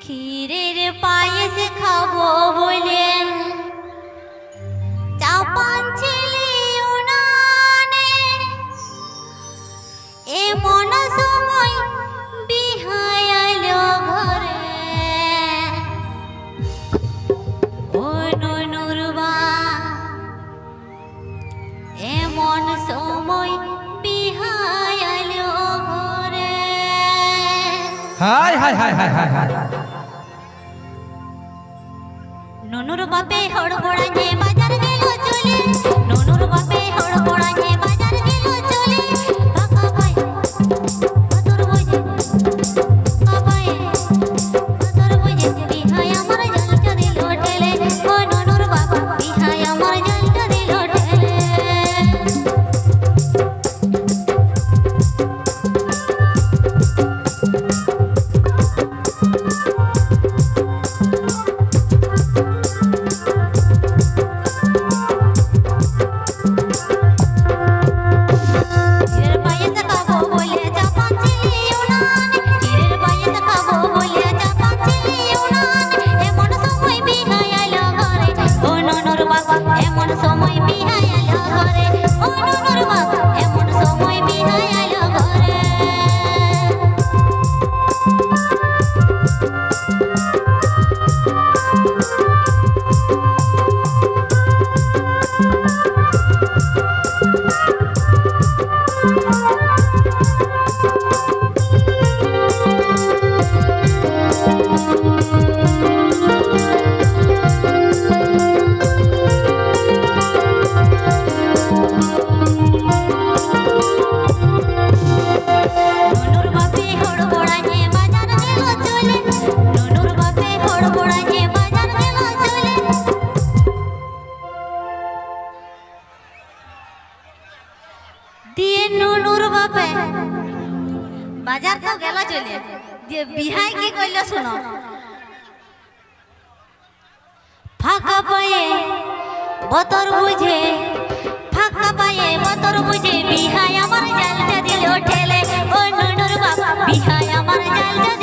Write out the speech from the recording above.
ক্ষীরের পায়েস খাবো বলে চাপান ছিলি উনানে এমন সময় বিহায় আলো ঘরে ও নুরবা এমন সময় বিহায় আলো ঘরে। হায় হায় হায় হায় হায় হায় ননুর বাপে হড়বড়াইয়ে বাজার গেল চলে, ননুর বাপে হড়বড়াইয়ে বাজার গেল চলে। কাকা ভাই তোর বুঝে কাকাই তোর বুঝে বিহাই আমার জালটা দিল ঠেলে, ও ননুর বাবা বিহাই আমার জালটা দিল ঠেলে। বাজার তো গেল চলে দিয়ে বিহাই কি কইল শুনো। ফাঁকা পায়ে বতর বুঝে, ফাঁকা পায়ে বতর বুঝে বিহাই আমার জালটা দিল ঠেলে, ও নুনুর বাবা বিহাই আমার জালটা